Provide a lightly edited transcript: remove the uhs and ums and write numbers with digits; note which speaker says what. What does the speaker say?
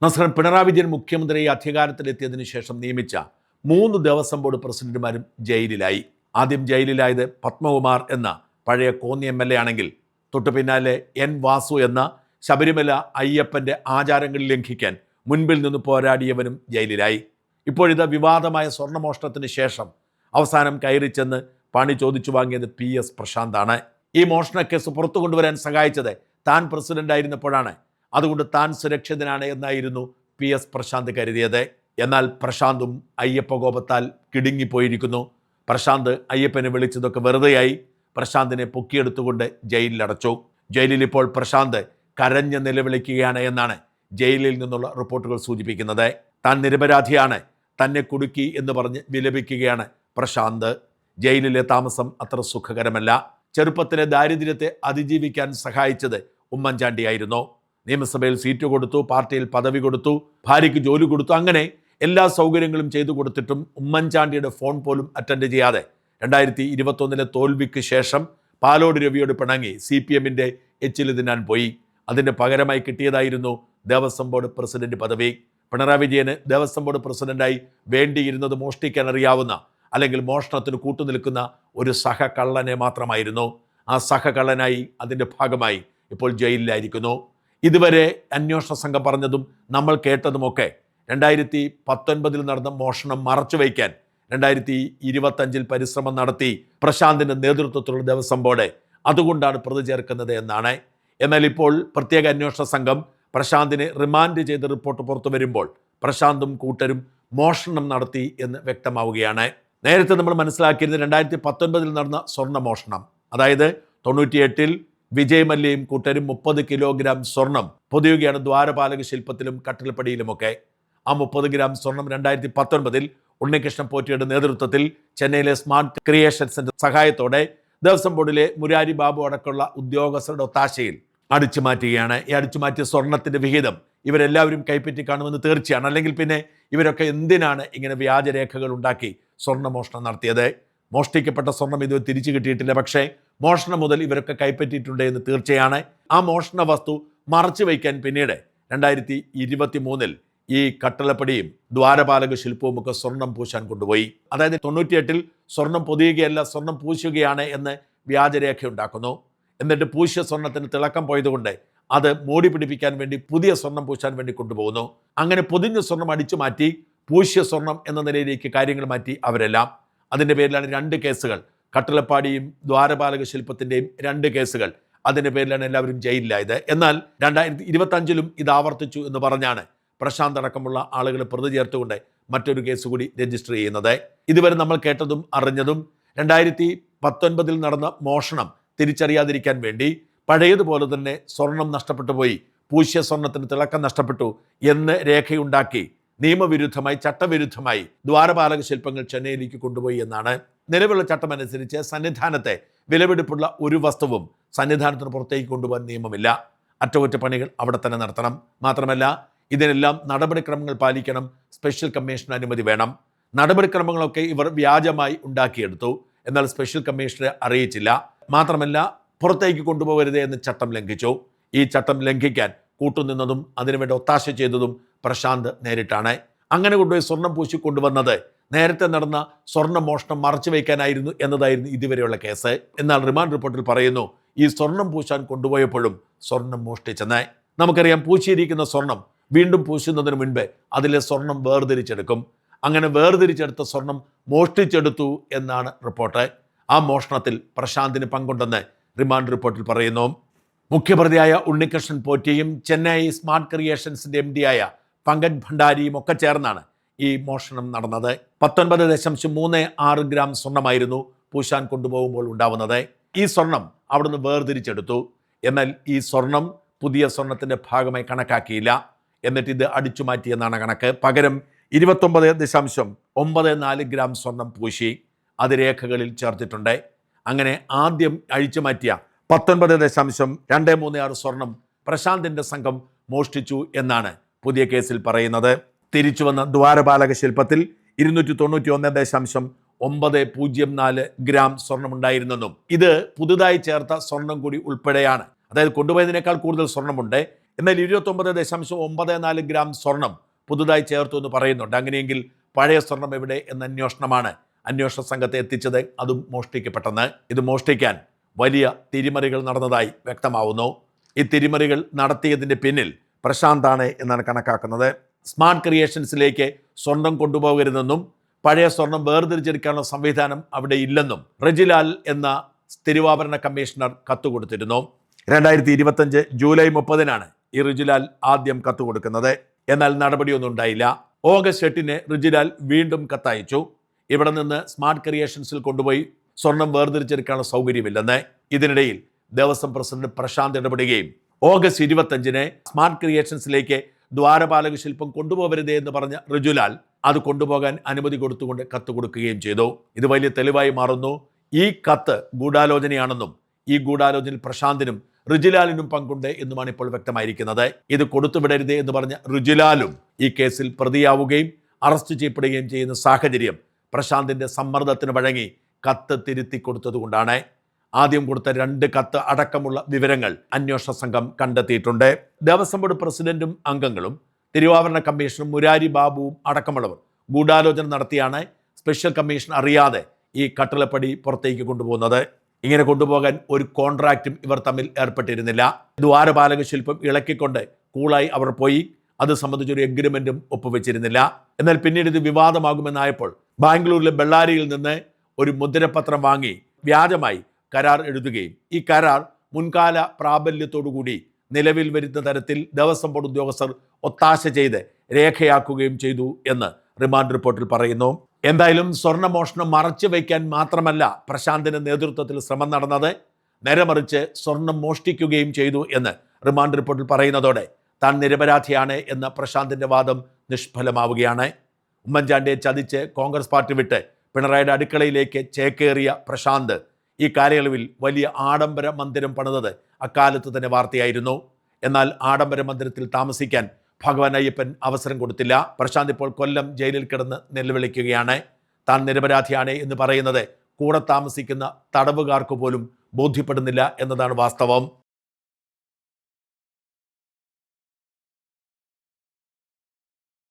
Speaker 1: നമസ്കാരം. പിണറായി വിജയൻ മുഖ്യമന്ത്രിയെ അധികാരത്തിലെത്തിയതിനു ശേഷം നിയമിച്ച 3 ദേവസ്വം ബോർഡ് പ്രസിഡന്റുമാരും ജയിലിലായി. ആദ്യം ജയിലിലായത് പത്മകുമാർ എന്ന പഴയ കോന്നി MLA ആണെങ്കിൽ തൊട്ടു പിന്നാലെ N വാസു എന്ന ശബരിമല അയ്യപ്പന്റെ ആചാരങ്ങൾ ലംഘിക്കാൻ മുൻപിൽ നിന്ന് പോരാടിയവനും ജയിലിലായി. ഇപ്പോഴിത് വിവാദമായ സ്വർണ്ണമോഷണത്തിന് ശേഷം അവസാനം കയറി ചെന്ന് പണി ചോദിച്ചു വാങ്ങിയത് PS പ്രശാന്താണ്. ഈ മോഷണക്കേസ് പുറത്തു കൊണ്ടുവരാൻ സഹായിച്ചത് താൻ പ്രസിഡന്റായിരുന്നപ്പോഴാണ്. അതുകൊണ്ട് താൻ സുരക്ഷിതനാണ് എന്നായിരുന്നു PS പ്രശാന്ത് കരുതിയത്. എന്നാൽ പ്രശാന്തും അയ്യപ്പ കോപത്താൽ കിടുങ്ങിപ്പോയിരിക്കുന്നു. പ്രശാന്ത് അയ്യപ്പനെ വിളിച്ചതൊക്കെ വെറുതെയായി. പ്രശാന്തിനെ പൊക്കിയെടുത്തുകൊണ്ട് ജയിലിലടച്ചു. ജയിലിൽ ഇപ്പോൾ പ്രശാന്ത് കരഞ്ഞ് നിലവിളിക്കുകയാണ് എന്നാണ് ജയിലിൽ നിന്നുള്ള റിപ്പോർട്ടുകൾ സൂചിപ്പിക്കുന്നത്. താൻ നിരപരാധിയാണ്, തന്നെ കുടുക്കി എന്ന് പറഞ്ഞ് വിലപിക്കുകയാണ് പ്രശാന്ത്. ജയിലിലെ താമസം അത്ര സുഖകരമല്ല. ചെറുപ്പത്തിലെ ദാരിദ്ര്യത്തെ അതിജീവിക്കാൻ സഹായിച്ചത് ഉമ്മൻചാണ്ടിയായിരുന്നു. നിയമസഭയിൽ സീറ്റ് കൊടുത്തു, പാർട്ടിയിൽ പദവി കൊടുത്തു, ഭാര്യയ്ക്ക് ജോലി കൊടുത്തു, അങ്ങനെ എല്ലാ സൗകര്യങ്ങളും ചെയ്തു കൊടുത്തിട്ടും ഉമ്മൻചാണ്ടിയുടെ ഫോൺ പോലും അറ്റൻഡ് ചെയ്യാതെ 2021 തോൽവിക്ക് ശേഷം പാലോട് രവിയോട് പിണങ്ങി CPMന്റെ എച്ചിൽ തിന്നാൻ പോയി. അതിൻ്റെ പകരമായി കിട്ടിയതായിരുന്നു ദേവസ്വം ബോർഡ് പ്രസിഡന്റ് പദവി. പിണറായി വിജയന് ദേവസ്വം ബോർഡ് പ്രസിഡന്റായി വേണ്ടിയിരുന്നത് മോഷ്ടിക്കാൻ അറിയാവുന്ന അല്ലെങ്കിൽ മോഷണത്തിന് കൂട്ടുനിൽക്കുന്ന ഒരു സഹകള്ളനെ മാത്രമായിരുന്നു. ആ സഹകള്ളനായി അതിൻ്റെ ഭാഗമായി ഇപ്പോൾ ജയിലിലായിരിക്കുന്നു. ഇതുവരെ അന്വേഷണ സംഘം പറഞ്ഞതും നമ്മൾ കേട്ടതുമൊക്കെ 2019 നടന്ന മോഷണം മറച്ചുവയ്ക്കാൻ 2025 പരിശ്രമം നടത്തി പ്രശാന്തിൻ്റെ നേതൃത്വത്തിലുള്ള ദേവസ്വം ബോർഡ്. അതുകൊണ്ടാണ് പ്രതി ചേർക്കുന്നത് എന്നാണ്. എന്നാൽ ഇപ്പോൾ പ്രത്യേക അന്വേഷണ സംഘം പ്രശാന്തിനെ റിമാൻഡ് ചെയ്ത് റിപ്പോർട്ട് പുറത്തു വരുമ്പോൾ പ്രശാന്തും കൂട്ടരും മോഷണം നടത്തി എന്ന് വ്യക്തമാവുകയാണ്. നേരത്തെ നമ്മൾ മനസ്സിലാക്കിയിരുന്നത് 2019 നടന്ന സ്വർണ്ണ മോഷണം, അതായത് 98 വിജയ് മല്യയും കൂട്ടരും 30 കിലോഗ്രാം സ്വർണം പൊതിയുകയാണ് ദ്വാരപാലക ശില്പത്തിലും കട്ടിൽപ്പടിയിലുമൊക്കെ. ആ 30 ഗ്രാം സ്വർണം 2019 ഉണ്ണികൃഷ്ണൻ പോറ്റിയുടെ നേതൃത്വത്തിൽ ചെന്നൈയിലെ സ്മാർട്ട് ക്രിയേഷൻസിന്റെ സഹായത്തോടെ ദേവസ്വം ബോർഡിലെ മുരാരി ബാബു അടക്കമുള്ള ഉദ്യോഗസ്ഥരുടെ ഒത്താശയിൽ അടിച്ചു മാറ്റുകയാണ്. ഈ അടിച്ചുമാറ്റിയ സ്വർണത്തിന്റെ വിഹിതം ഇവരെല്ലാവരും കൈപ്പറ്റി കാണുമെന്ന് തീർച്ചയാണ്. അല്ലെങ്കിൽ പിന്നെ ഇവരൊക്കെ എന്തിനാണ് ഇങ്ങനെ വ്യാജരേഖകൾ ഉണ്ടാക്കി സ്വർണ്ണമോഷണം നടത്തിയത്? മോഷ്ടിക്കപ്പെട്ട സ്വർണം ഇത് തിരിച്ചു കിട്ടിയിട്ടില്ല, പക്ഷേ മോഷണം മുതൽ ഇവരൊക്കെ കൈപ്പറ്റിയിട്ടുണ്ട് എന്ന് തീർച്ചയാണ്. ആ മോഷണ വസ്തു മറച്ചു വയ്ക്കാൻ പിന്നീട് 2023 ഈ കട്ടളപ്പടിയും ദ്വാരപാലക ശില്പവും ഒക്കെ സ്വർണം പൂശാൻ കൊണ്ടുപോയി. അതായത് 98 സ്വർണം പൊതിയുകയല്ല, സ്വർണം പൂശുകയാണ് എന്ന് വ്യാജരേഖ ഉണ്ടാക്കുന്നു. എന്നിട്ട് പൂശിയ സ്വർണത്തിന് തിളക്കം പോയതുകൊണ്ട് അത് മൂടി പിടിപ്പിക്കാൻ വേണ്ടി പുതിയ സ്വർണം പൂശാൻ വേണ്ടി കൊണ്ടുപോകുന്നു. അങ്ങനെ പൊതിഞ്ഞ സ്വർണം അടിച്ചു മാറ്റി പൂശിയ സ്വർണം എന്ന നിലയിലേക്ക് കാര്യങ്ങൾ മാറ്റി അവരെല്ലാം. അതിൻ്റെ പേരിലാണ് 2 കേസുകൾ, കട്ടളപ്പാടിയും ദ്വാരപാലക ശില്പത്തിൻ്റെയും 2 കേസുകൾ. അതിൻ്റെ പേരിലാണ് എല്ലാവരും ജയിലിലായത്. എന്നാൽ 2025 ഇത് ആവർത്തിച്ചു എന്ന് പറഞ്ഞാണ് പ്രശാന്ത് അടക്കമുള്ള ആളുകൾ പ്രതി ചേർത്തുകൊണ്ട് മറ്റൊരു കേസ് കൂടി രജിസ്റ്റർ ചെയ്യുന്നത്. ഇതുവരെ നമ്മൾ കേട്ടതും അറിഞ്ഞതും 2019 നടന്ന മോഷണം തിരിച്ചറിയാതിരിക്കാൻ വേണ്ടി പഴയതുപോലെ തന്നെ സ്വർണം നഷ്ടപ്പെട്ടു പോയി, പൂശ്യ സ്വർണത്തിന് തിളക്കം നഷ്ടപ്പെട്ടു എന്ന് രേഖയുണ്ടാക്കി നിയമവിരുദ്ധമായി ചട്ടവിരുദ്ധമായി ദ്വാരപാലക ശില്പങ്ങൾ ചെന്നൈയിലേക്ക് കൊണ്ടുപോയി എന്നാണ്. നിലവിലുള്ള ചട്ടമനുസരിച്ച് സന്നിധാനത്തെ വിലപിടിപ്പുള്ള ഒരു വസ്തുവും സന്നിധാനത്തിന് പുറത്തേക്ക് കൊണ്ടുപോകാൻ നിയമമില്ല. അറ്റകുറ്റപ്പണികൾ അവിടെ തന്നെ നടത്തണം. മാത്രമല്ല ഇതിനെല്ലാം നടപടിക്രമങ്ങൾ പാലിക്കണം. സ്പെഷ്യൽ കമ്മീഷന് അനുമതി വേണം. നടപടിക്രമങ്ങളൊക്കെ ഇവർ വ്യാജമായി ഉണ്ടാക്കിയെടുത്തു. എന്നാൽ സ്പെഷ്യൽ കമ്മീഷണറെ അറിയിച്ചില്ല. മാത്രമല്ല പുറത്തേക്ക് കൊണ്ടുപോകരുത് എന്ന് ചട്ടം ലംഘിച്ചു. ഈ ചട്ടം ലംഘിക്കാൻ കൂട്ടുനിന്നതും അതിനുവേണ്ടി ഒത്താശ ചെയ്തതും പ്രശാന്ത് നേരിട്ടാണ്. അങ്ങനെ കൊണ്ടുപോയി സ്വർണം പൂശി കൊണ്ടുവന്നത് നേരത്തെ നടന്ന സ്വർണ്ണ മോഷണം മറച്ചു വയ്ക്കാനായിരുന്നു എന്നതായിരുന്നു ഇതുവരെയുള്ള കേസ്. എന്നാൽ റിമാൻഡ് റിപ്പോർട്ടിൽ പറയുന്നു ഈ സ്വർണം പൂശാൻ കൊണ്ടുപോയപ്പോഴും സ്വർണം മോഷ്ടിച്ചെന്ന്. നമുക്കറിയാം, പൂശിയിരിക്കുന്ന സ്വർണം വീണ്ടും പൂശുന്നതിന് മുൻപ് അതിലെ സ്വർണം വേർതിരിച്ചെടുക്കും. അങ്ങനെ വേർതിരിച്ചെടുത്ത സ്വർണം മോഷ്ടിച്ചെടുത്തു എന്നാണ് റിപ്പോർട്ട്. ആ മോഷണത്തിൽ പ്രശാന്തിന് പങ്കുണ്ടെന്ന് റിമാൻഡ് റിപ്പോർട്ടിൽ പറയുന്നു. മുഖ്യപ്രതിയായ ഉണ്ണികൃഷ്ണൻ പോറ്റിയും ചെന്നൈ സ്മാർട്ട് ക്രിയേഷൻസിന്റെ MD പങ്കജ് ഭണ്ഡാരിയും ഒക്കെ ചേർന്നാണ് ഈ മോഷണം നടന്നത്. 19.36 ഗ്രാം സ്വർണമായിരുന്നു പൂശാൻ കൊണ്ടുപോകുമ്പോൾ ഉണ്ടാവുന്നത്. ഈ സ്വർണം അവിടുന്ന് വേർതിരിച്ചെടുത്തു. എന്നാൽ ഈ സ്വർണം പുതിയ സ്വർണത്തിന്റെ ഭാഗമായി കണക്കാക്കിയില്ല. എന്നിട്ട് ഇത് അടിച്ചു മാറ്റിയെന്നാണ് കണക്ക്. പകരം 29.94 ഗ്രാം സ്വർണം പൂശി അത് രേഖകളിൽ ചേർത്തിട്ടുണ്ട്. അങ്ങനെ ആദ്യം അഴിച്ചു മാറ്റിയ 19.236 സ്വർണം പ്രശാന്തിന്റെ സംഘം മോഷ്ടിച്ചു എന്നാണ് പുതിയ കേസിൽ പറയുന്നത്. തിരിച്ചു വന്ന ദ്വാരപാലക ശില്പത്തിൽ 291.904 ഗ്രാം സ്വർണമുണ്ടായിരുന്നെന്നും ഇത് പുതുതായി ചേർത്ത സ്വർണം കൂടി ഉൾപ്പെടെയാണ്. അതായത് കൊണ്ടുപോയതിനേക്കാൾ കൂടുതൽ സ്വർണമുണ്ട്. എന്നാൽ 29.94 ഗ്രാം സ്വർണം പുതുതായി ചേർത്തു എന്ന് പറയുന്നുണ്ട്. അങ്ങനെയെങ്കിൽ പഴയ സ്വർണം എവിടെ എന്ന അന്വേഷണമാണ് അന്വേഷണ സംഘത്തെ എത്തിച്ചത്. അതും മോഷ്ടിക്കപ്പെട്ടെന്ന്. ഇത് മോഷ്ടിക്കാൻ വലിയ തിരിമറികൾ നടന്നതായി വ്യക്തമാവുന്നു. ഈ തിരിമറികൾ നടത്തിയതിൻ്റെ പിന്നിൽ പ്രശാന്താണ് എന്നാണ് കണക്കാക്കുന്നത്. സ്മാർട്ട് ക്രിയേഷൻസിലേക്ക് സ്വർണം കൊണ്ടുപോകരുതെന്നും പഴയ സ്വർണം വേർതിരിച്ചെടുക്കാനുള്ള സംവിധാനം അവിടെ ഇല്ലെന്നും റെജിലാൽ എന്ന തിരുവാഭരണ കമ്മീഷണർ കത്തുകൊടുത്തിരുന്നു. 2025 ജൂലൈ 30 ഈ റിജിലാൽ ആദ്യം കത്തുകൊടുക്കുന്നത്. എന്നാൽ നടപടിയൊന്നും ഉണ്ടായില്ല. ഓഗസ്റ്റ് 8 റിജിലാൽ വീണ്ടും കത്തയച്ചു. ഇവിടെ നിന്ന് സ്മാർട്ട് ക്രിയേഷൻസിൽ കൊണ്ടുപോയി സ്വർണം വേർതിരിച്ചെടുക്കാനുള്ള സൗകര്യമില്ലെന്ന്. ഇതിനിടയിൽ ദേവസ്വം പ്രസിഡന്റ് പ്രശാന്ത് ഇടപെടുകയും ഓഗസ്റ്റ് 25 സ്മാർട്ട് ക്രിയേഷൻസിലേക്ക് ദ്വാരപാലക ശില്പം കൊണ്ടുപോകരുതേ എന്ന് പറഞ്ഞ റിജുലാൽ അത് കൊണ്ടുപോകാൻ അനുമതി കൊടുത്തുകൊണ്ട് കത്ത് കൊടുക്കുകയും ചെയ്തു. ഇത് വലിയ തെളിവായി മാറുന്നു. ഈ കത്ത് ഗൂഢാലോചനയാണെന്നും ഈ ഗൂഢാലോചനയിൽ പ്രശാന്തിനും റിജിലാലിനും പങ്കുണ്ട് എന്നുമാണ് ഇപ്പോൾ വ്യക്തമായിരിക്കുന്നത്. ഇത് കൊടുത്തുവിടരുതേ എന്ന് പറഞ്ഞ റിജിലാലും ഈ കേസിൽ പ്രതിയാവുകയും അറസ്റ്റ് ചെയ്യപ്പെടുകയും ചെയ്യുന്ന സാഹചര്യം പ്രശാന്തിന്റെ സമ്മർദ്ദത്തിന് വഴങ്ങി കത്ത് തിരുത്തി കൊടുത്തതുകൊണ്ടാണ്. ആദ്യം കൊടുത്ത 2 കത്ത് അടക്കമുള്ള വിവരങ്ങൾ അന്വേഷണ സംഘം കണ്ടെത്തിയിട്ടുണ്ട്. ദേവസ്വം ബോർഡ് പ്രസിഡന്റും അംഗങ്ങളും തിരുവാഭരണ കമ്മീഷണറും മുരാരി ബാബുവും അടക്കമുള്ളവർ ഗൂഢാലോചന നടത്തിയാണ് സ്പെഷ്യൽ കമ്മീഷൻ അറിയാതെ ഈ കട്ടിളപ്പടി പുറത്തേക്ക് കൊണ്ടുപോകുന്നത്. ഇങ്ങനെ കൊണ്ടുപോകാൻ ഒരു കോൺട്രാക്റ്റും ഇവർ തമ്മിൽ ഏർപ്പെട്ടിരുന്നില്ല. ദ്വാരപാലക ശില്പം ഇളക്കിക്കൊണ്ട് കൂളായി അവർ പോയി. അത് സംബന്ധിച്ചൊരു എഗ്രിമെന്റും ഒപ്പുവെച്ചിരുന്നില്ല. എന്നാൽ പിന്നീട് ഇത് വിവാദമാകുമെന്നായപ്പോൾ ബാംഗ്ലൂരിലെ ബെള്ളാരിയിൽ നിന്ന് ഒരു മുദ്രപത്രം വാങ്ങി വ്യാജമായി കരാർ എഴുതുകയും ഈ കരാർ മുൻകാല പ്രാബല്യത്തോടുകൂടി നിലവിൽ വരുന്ന തരത്തിൽ ദേവസ്വം ബോർഡ് ഉദ്യോഗസ്ഥർ ഒത്താശ ചെയ്ത് രേഖയാക്കുകയും ചെയ്തു എന്ന് റിമാൻഡ് റിപ്പോർട്ടിൽ പറയുന്നു. എന്തായാലും സ്വർണ്ണമോഷണം മറച്ചു വയ്ക്കാൻ മാത്രമല്ല പ്രശാന്തിന്റെ നേതൃത്വത്തിൽ ശ്രമം നടന്നത്, നേരെ മറിച്ച് സ്വർണം മോഷ്ടിക്കുകയും ചെയ്തു എന്ന് റിമാൻഡ് റിപ്പോർട്ടിൽ പറയുന്നതോടെ താൻ നിരപരാധിയാണ് എന്ന പ്രശാന്തിന്റെ വാദം നിഷ്ഫലമാവുകയാണ്. ഉമ്മൻചാണ്ടിയെ ചതിച്ച് കോൺഗ്രസ് പാർട്ടി വിട്ട് പിണറായിയുടെ അടുക്കളയിലേക്ക് ചേക്കേറിയ പ്രശാന്ത് ഈ കാലയളവിൽ വലിയ ആഡംബര മന്ദിരം പണിതത് അക്കാലത്ത് തന്നെ വാർത്തയായിരുന്നു. എന്നാൽ ആഡംബര മന്ദിരത്തിൽ താമസിക്കാൻ ഭഗവാൻ അയ്യപ്പൻ അവസരം കൊടുത്തില്ല. പ്രശാന്ത് ഇപ്പോൾ കൊല്ലം ജയിലിൽ കിടന്ന് നിലവിളിക്കുകയാണ്. താൻ നിരപരാധിയാണ് എന്ന് പറയുന്നത് കൂടെ താമസിക്കുന്ന തടവുകാർക്ക് പോലും ബോധ്യപ്പെടുന്നില്ല എന്നതാണ് വാസ്തവം.